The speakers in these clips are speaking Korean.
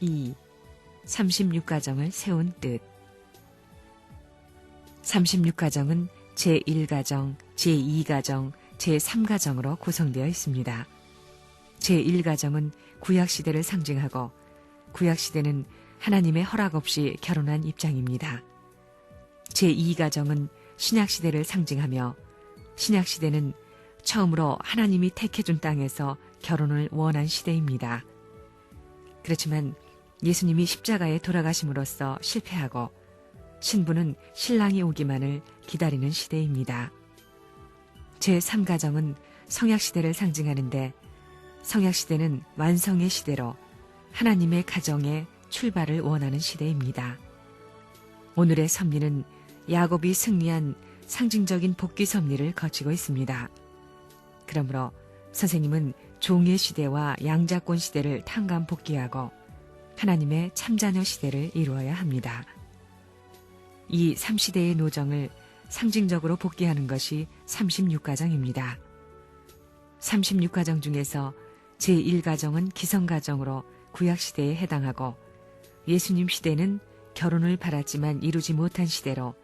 2. 36가정을 세운 뜻. 36가정은 제1가정, 제2가정, 제3가정으로 구성되어 있습니다. 제1가정은 구약시대를 상징하고 구약시대는 하나님의 허락 없이 결혼한 입장입니다. 제2가정은 신약시대를 상징하며 신약시대는 처음으로 하나님이 택해준 땅에서 결혼을 원한 시대입니다. 그렇지만 예수님이 십자가에 돌아가심으로써 실패하고 신부는 신랑이 오기만을 기다리는 시대입니다. 제3가정은 성약시대를 상징하는데 성약시대는 완성의 시대로 하나님의 가정의 출발을 원하는 시대입니다. 오늘의 섭리는 야곱이 승리한 상징적인 복귀 섭리를 거치고 있습니다. 그러므로 선생님은 종의 시대와 양자권 시대를 탕감 복귀하고 하나님의 참자녀 시대를 이루어야 합니다. 이 3시대의 노정을 상징적으로 복귀하는 것이 36가정입니다. 36가정 중에서 제1가정은 기성가정으로 구약시대에 해당하고 예수님 시대는 결혼을 바랐지만 이루지 못한 시대로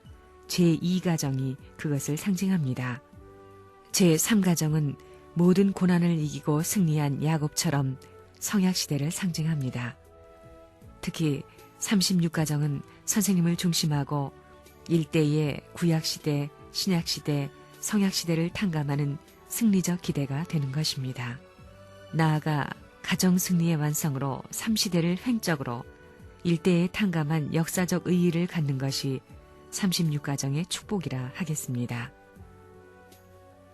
제2가정이 그것을 상징합니다. 제3가정은 모든 고난을 이기고 승리한 야곱처럼 성약시대를 상징합니다. 특히 36가정은 선생님을 중심하고 일대의 구약시대, 신약시대, 성약시대를 탕감하는 승리적 기대가 되는 것입니다. 나아가 가정승리의 완성으로 3시대를 횡적으로 일대에 탕감한 역사적 의의를 갖는 것이 36가정의 축복이라 하겠습니다.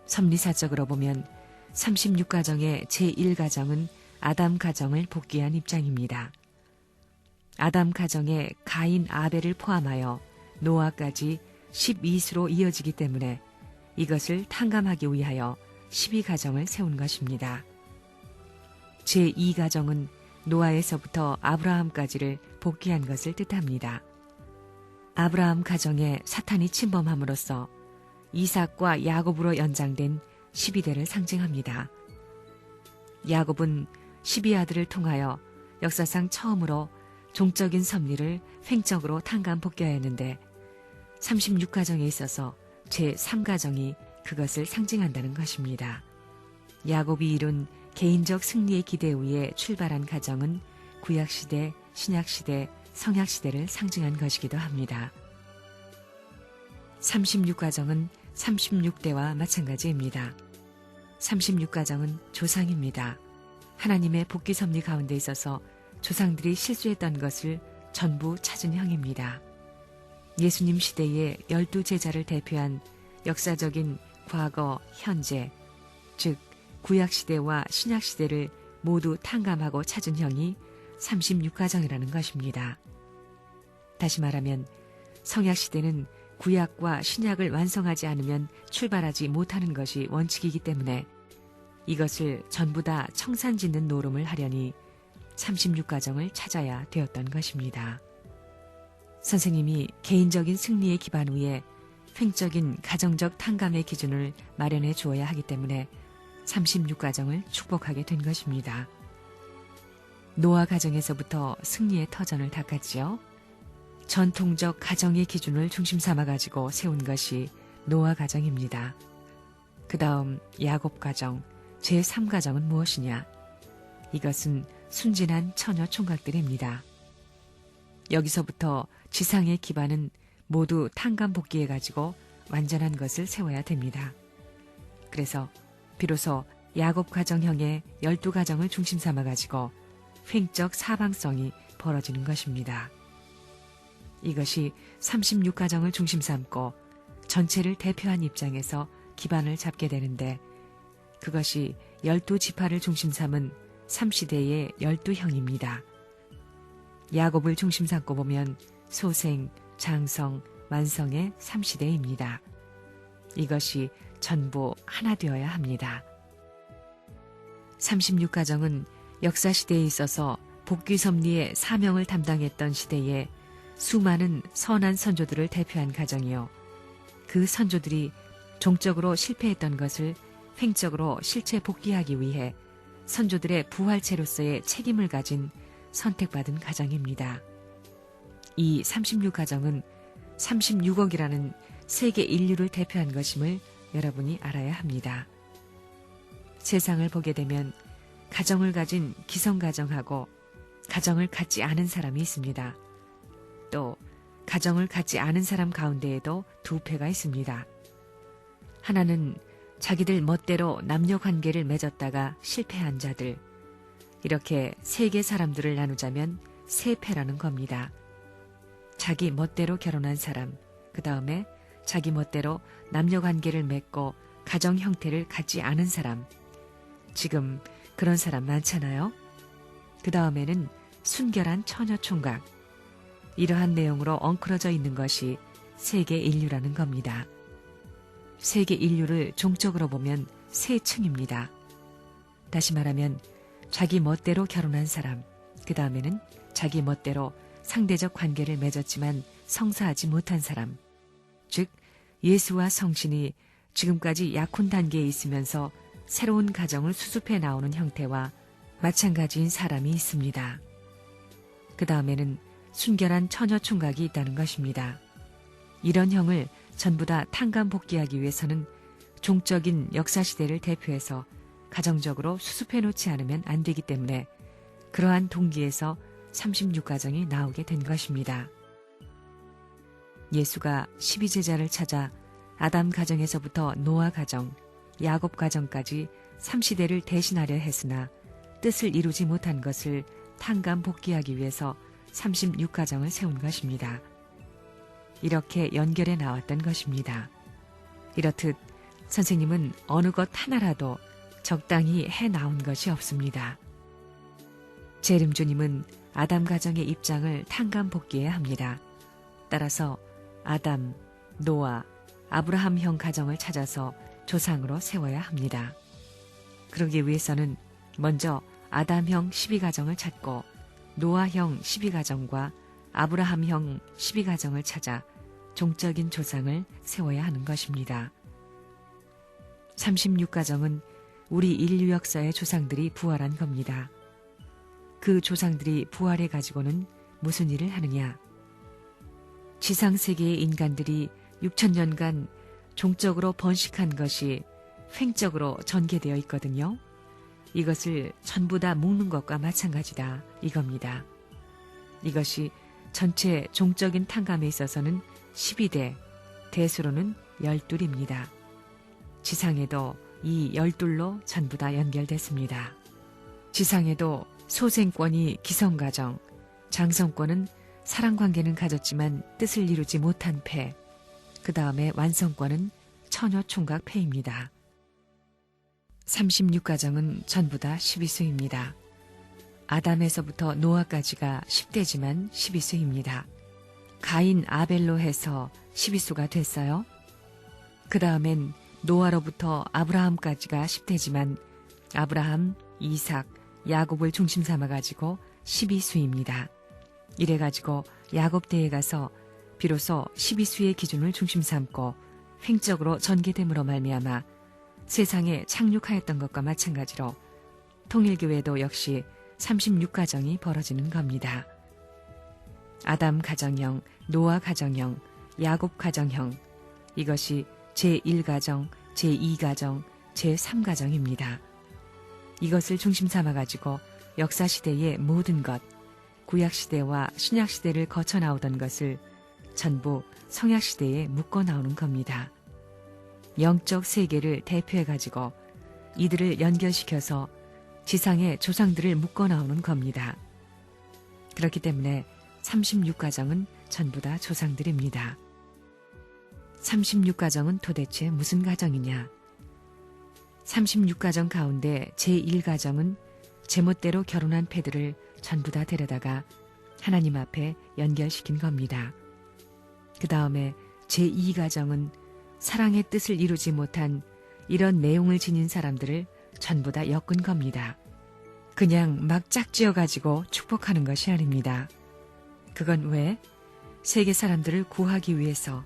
섭리사적으로 보면 36가정의 제1가정은 아담 가정을 복귀한 입장입니다. 아담 가정에 가인 아벨을 포함하여 노아까지 12수로 이어지기 때문에 이것을 탕감하기 위하여 12가정을 세운 것입니다. 제2가정은 노아에서부터 아브라함까지를 복귀한 것을 뜻합니다. 아브라함 가정에 사탄이 침범함으로써 이삭과 야곱으로 연장된 12대를 상징합니다. 야곱은 12아들을 통하여 역사상 처음으로 종적인 섭리를 횡적으로 탕감 복귀하였는데 36가정에 있어서 제3가정이 그것을 상징한다는 것입니다. 야곱이 이룬 개인적 승리의 기대 위에 출발한 가정은 구약시대, 신약시대, 성약시대를 상징한 것이기도 합니다. 36가정은 36대와 마찬가지입니다. 36가정은 조상입니다. 하나님의 복귀 섭리 가운데 있어서 조상들이 실수했던 것을 전부 찾은 형입니다. 예수님 시대의 12제자를 대표한 역사적인 과거, 현재, 즉 구약시대와 신약시대를 모두 탕감하고 찾은 형이 36가정이라는 것입니다. 다시 말하면 성약시대는 구약과 신약을 완성하지 않으면 출발하지 못하는 것이 원칙이기 때문에 이것을 전부 다 청산짓는 노름을 하려니 36가정을 찾아야 되었던 것입니다. 선생님이 개인적인 승리의 기반 위에 횡적인 가정적 탕감의 기준을 마련해 주어야 하기 때문에 36가정을 축복하게 된 것입니다. 노아 가정에서부터 승리의 터전을 닦았지요. 전통적 가정의 기준을 중심 삼아가지고 세운 것이 노아 가정입니다. 그 다음 야곱 가정, 제3가정은 무엇이냐? 이것은 순진한 처녀 총각들입니다. 여기서부터 지상의 기반은 모두 탕감 복귀해가지고 완전한 것을 세워야 됩니다. 그래서 비로소 야곱 가정형의 12가정을 중심 삼아가지고 횡적 사방성이 벌어지는 것입니다. 이것이 36가정을 중심 삼고 전체를 대표한 입장에서 기반을 잡게 되는데 그것이 12지파를 중심 삼은 3시대의 12형입니다. 야곱을 중심 삼고 보면 소생, 장성, 완성의 3시대입니다. 이것이 전부 하나 되어야 합니다. 36가정은 역사시대에 있어서 복귀섭리의 사명을 담당했던 시대에 수많은 선한 선조들을 대표한 가정이요. 그 선조들이 종적으로 실패했던 것을 횡적으로 실체 복귀하기 위해 선조들의 부활체로서의 책임을 가진 선택받은 가정입니다. 이 36가정은 36억이라는 세계 인류를 대표한 것임을 여러분이 알아야 합니다. 세상을 보게 되면 가정을 가진 기성가정하고 가정을 갖지 않은 사람이 있습니다. 또 가정을 갖지 않은 사람 가운데에도 두 패가 있습니다. 하나는 자기들 멋대로 남녀관계를 맺었다가 실패한 자들, 이렇게 세 개 사람들을 나누자면 세 패라는 겁니다. 자기 멋대로 결혼한 사람, 그 다음에 자기 멋대로 남녀관계를 맺고 가정 형태를 갖지 않은 사람, 지금 그런 사람 많잖아요. 그 다음에는 순결한 처녀총각, 이러한 내용으로 엉클어져 있는 것이 세계 인류라는 겁니다. 세계 인류를 종적으로 보면 세 층입니다. 다시 말하면 자기 멋대로 결혼한 사람, 그 다음에는 자기 멋대로 상대적 관계를 맺었지만 성사하지 못한 사람, 즉 예수와 성신이 지금까지 약혼 단계에 있으면서 새로운 가정을 수습해 나오는 형태와 마찬가지인 사람이 있습니다. 그 다음에는 순결한 처녀 총각이 있다는 것입니다. 이런 형을 전부 다 탕감복귀하기 위해서는 종적인 역사시대를 대표해서 가정적으로 수습해 놓지 않으면 안 되기 때문에 그러한 동기에서 36가정이 나오게 된 것입니다. 예수가 12제자를 찾아 아담 가정에서부터 노아 가정, 야곱 가정까지 3시대를 대신하려 했으나 뜻을 이루지 못한 것을 탕감복귀하기 위해서 36가정을 세운 것입니다. 이렇게 연결해 나왔던 것입니다. 이렇듯 선생님은 어느 것 하나라도 적당히 해 나온 것이 없습니다. 재림주님은 아담 가정의 입장을 탕감복귀해야 합니다. 따라서 아담, 노아, 아브라함형 가정을 찾아서 조상으로 세워야 합니다. 그러기 위해서는 먼저 아담형 12가정을 찾고 노아형 12가정과 아브라함형 12가정을 찾아 종적인 조상을 세워야 하는 것입니다. 36가정은 우리 인류 역사의 조상들이 부활한 겁니다. 그 조상들이 부활해 가지고는 무슨 일을 하느냐? 지상세계의 인간들이 6천년간 종적으로 번식한 것이 횡적으로 전개되어 있거든요. 이것을 전부 다 묶는 것과 마찬가지다 이겁니다. 이것이 전체 종적인 탕감에 있어서는 12대, 대수로는 12입니다. 지상에도 이 12로 전부 다 연결됐습니다. 지상에도 소생권이 기성가정, 장성권은 사랑관계는 가졌지만 뜻을 이루지 못한 패, 그 다음에 완성권은 처녀총각 패입니다. 36가정은 전부 다 12수입니다. 아담에서부터 노아까지가 10대지만 12수입니다. 가인 아벨로 해서 12수가 됐어요. 그 다음엔 노아로부터 아브라함까지가 10대지만 아브라함, 이삭, 야곱을 중심 삼아가지고 12수입니다. 이래가지고 야곱대에 가서 비로소 12수의 기준을 중심 삼고 횡적으로 전개됨으로 말미암아 세상에 착륙하였던 것과 마찬가지로 통일교회도 역시 36가정이 벌어지는 겁니다. 아담 가정형, 노아 가정형, 야곱 가정형, 이것이 제1가정, 제2가정, 제3가정입니다. 이것을 중심 삼아가지고 역사시대의 모든 것, 구약시대와 신약시대를 거쳐 나오던 것을 전부 성약시대에 묶어 나오는 겁니다. 영적 세계를 대표해가지고 이들을 연결시켜서 지상의 조상들을 묶어 나오는 겁니다. 그렇기 때문에 36가정은 전부 다 조상들입니다. 36가정은 도대체 무슨 가정이냐? 36가정 가운데 제1가정은 제멋대로 결혼한 패들을 전부 다 데려다가 하나님 앞에 연결시킨 겁니다. 그 다음에 제2가정은 사랑의 뜻을 이루지 못한 이런 내용을 지닌 사람들을 전부 다 엮은 겁니다. 그냥 막 짝지어가지고 축복하는 것이 아닙니다. 그건 왜? 세계 사람들을 구하기 위해서.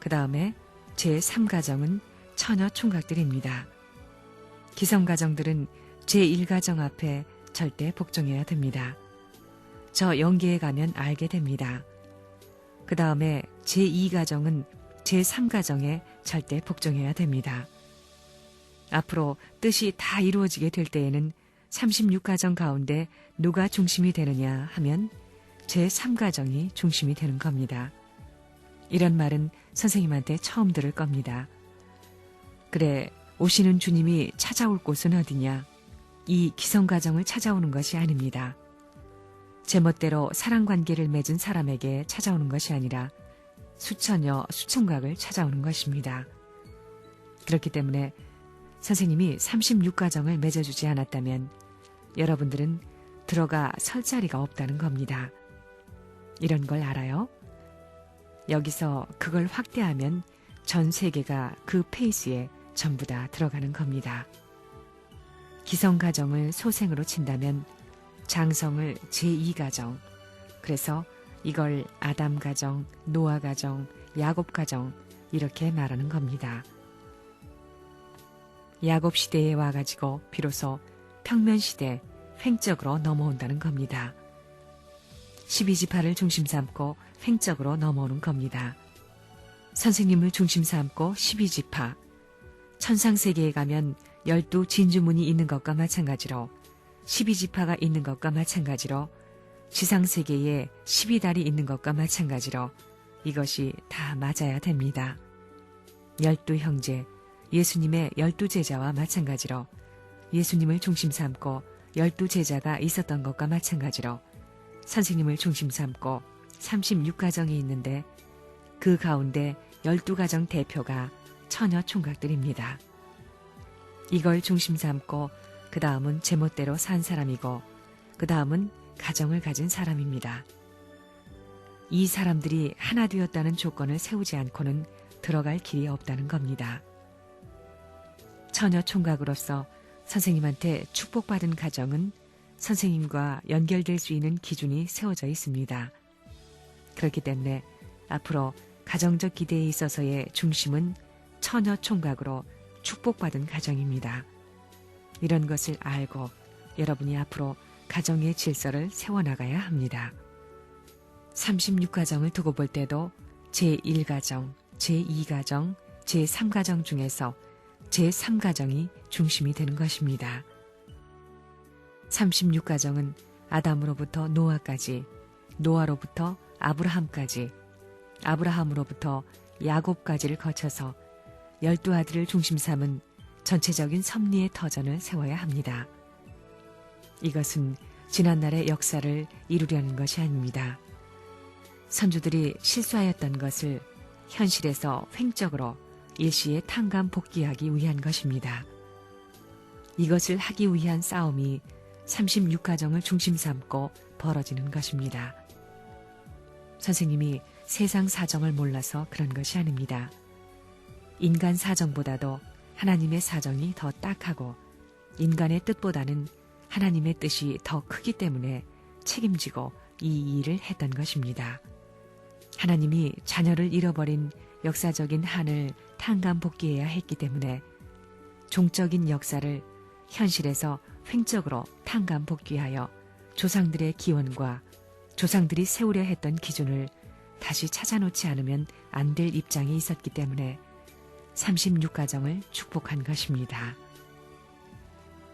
그 다음에 제3가정은 처녀 총각들입니다. 기성가정들은 제1가정 앞에 절대 복종해야 됩니다. 저 영계에 가면 알게 됩니다. 그 다음에 제2가정은 제3가정에 절대 복종해야 됩니다. 앞으로 뜻이 다 이루어지게 될 때에는 36가정 가운데 누가 중심이 되느냐 하면 제3가정이 중심이 되는 겁니다. 이런 말은 선생님한테 처음 들을 겁니다. 그래, 오시는 주님이 찾아올 곳은 어디냐? 이 기성가정을 찾아오는 것이 아닙니다. 제멋대로 사랑관계를 맺은 사람에게 찾아오는 것이 아니라 수천여 수총각을 찾아오는 것입니다. 그렇기 때문에 선생님이 36가정을 맺어주지 않았다면 여러분들은 들어가 설 자리가 없다는 겁니다. 이런 걸 알아요? 여기서 그걸 확대하면 전 세계가 그 페이스에 전부 다 들어가는 겁니다. 기성가정을 소생으로 친다면 장성을 제2가정, 그래서 이걸 아담가정, 노아가정, 야곱가정 이렇게 말하는 겁니다. 야곱시대에 와가지고 비로소 평면시대, 횡적으로 넘어온다는 겁니다. 12지파를 중심 삼고 횡적으로 넘어오는 겁니다. 선생님을 중심 삼고 12지파, 천상세계에 가면 12진주문이 있는 것과 마찬가지로 12지파가 있는 것과 마찬가지로 지상세계에 12달이 있는 것과 마찬가지로 이것이 다 맞아야 됩니다. 12형제, 예수님의 12제자와 마찬가지로 예수님을 중심 삼고 12제자가 있었던 것과 마찬가지로 선생님을 중심 삼고 36가정이 있는데 그 가운데 12가정 대표가 처녀 총각들입니다. 이걸 중심 삼고 그 다음은 제멋대로 산 사람이고 그 다음은 가정을 가진 사람입니다. 이 사람들이 하나 되었다는 조건을 세우지 않고는 들어갈 길이 없다는 겁니다. 처녀 총각으로서 선생님한테 축복받은 가정은 선생님과 연결될 수 있는 기준이 세워져 있습니다. 그렇기 때문에 앞으로 가정적 기대에 있어서의 중심은 처녀 총각으로 축복받은 가정입니다. 이런 것을 알고 여러분이 앞으로 가정의 질서를 세워나가야 합니다. 36가정을 두고 볼 때도 제1가정, 제2가정, 제3가정 중에서 제3가정이 중심이 되는 것입니다. 36가정은 아담으로부터 노아까지, 노아로부터 아브라함까지, 아브라함으로부터 야곱까지를 거쳐서 12아들을 중심 삼은 전체적인 섭리의 터전을 세워야 합니다. 이것은 지난날의 역사를 이루려는 것이 아닙니다. 선주들이 실수하였던 것을 현실에서 횡적으로 일시에 탕감 복귀하기 위한 것입니다. 이것을 하기 위한 싸움이 36가정을 중심 삼고 벌어지는 것입니다. 선생님이 세상 사정을 몰라서 그런 것이 아닙니다. 인간 사정보다도 하나님의 사정이 더 딱하고 인간의 뜻보다는 하나님의 뜻이 더 크기 때문에 책임지고 이 일을 했던 것입니다. 하나님이 자녀를 잃어버린 역사적인 한을 탕감 복귀해야 했기 때문에 종적인 역사를 현실에서 횡적으로 탕감 복귀하여 조상들의 기원과 조상들이 세우려 했던 기준을 다시 찾아놓지 않으면 안 될 입장에 있었기 때문에 36가정을 축복한 것입니다.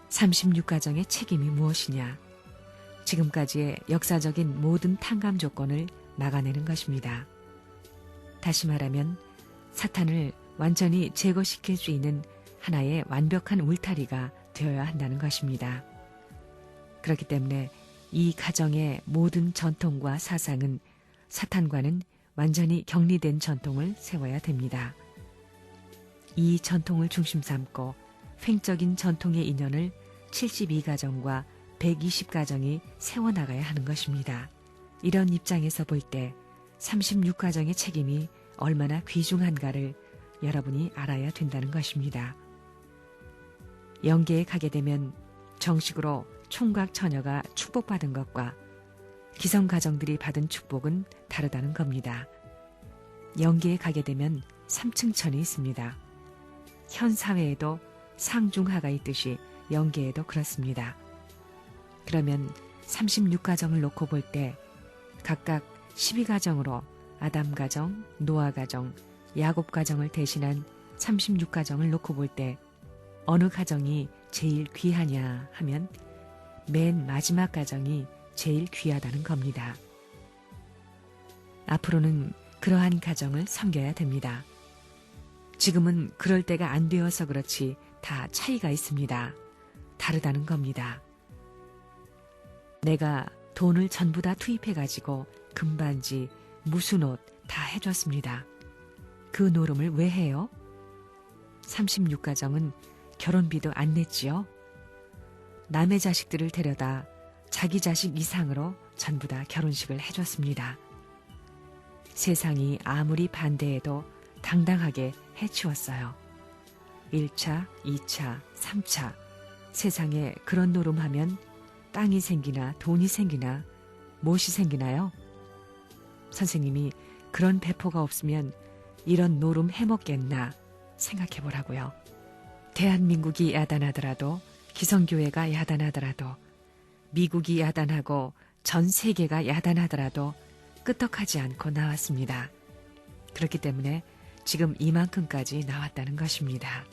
36가정의 책임이 무엇이냐? 지금까지의 역사적인 모든 탕감 조건을 막아내는 것입니다. 다시 말하면 사탄을 완전히 제거시킬 수 있는 하나의 완벽한 울타리가 되어야 한다는 것입니다. 그렇기 때문에 이 가정의 모든 전통과 사상은 사탄과는 완전히 격리된 전통을 세워야 됩니다. 이 전통을 중심 삼고 횡적인 전통의 인연을 72가정과 120가정이 세워나가야 하는 것입니다. 이런 입장에서 볼 때 36가정의 책임이 얼마나 귀중한가를 여러분이 알아야 된다는 것입니다. 영계에 가게 되면 정식으로 총각 처녀가 축복받은 것과 기성가정들이 받은 축복은 다르다는 겁니다. 영계에 가게 되면 3층천이 있습니다. 현 사회에도 상중하가 있듯이 영계에도 그렇습니다. 그러면 36가정을 놓고 볼 때 각각 12가정으로 아담 가정, 노아 가정, 야곱 가정을 대신한 36가정을 놓고 볼 때 어느 가정이 제일 귀하냐 하면 맨 마지막 가정이 제일 귀하다는 겁니다. 앞으로는 그러한 가정을 섬겨야 됩니다. 지금은 그럴 때가 안 되어서 그렇지 다 차이가 있습니다. 다르다는 겁니다. 내가 돈을 전부 다 투입해가지고 금반지, 무슨 옷 다 해줬습니다. 그 노름을 왜 해요? 36가정은 결혼비도 안 냈지요. 남의 자식들을 데려다 자기 자식 이상으로 전부 다 결혼식을 해줬습니다. 세상이 아무리 반대해도 당당하게 해치웠어요. 1차, 2차, 3차 세상에 그런 노름하면 땅이 생기나 돈이 생기나 무엇이 생기나요? 선생님이 그런 배포가 없으면 이런 노름 해먹겠나 생각해 보라고요. 대한민국이 야단하더라도 기성교회가 야단하더라도 미국이 야단하고 전 세계가 야단하더라도 끄떡하지 않고 나왔습니다. 그렇기 때문에 지금 이만큼까지 나왔다는 것입니다.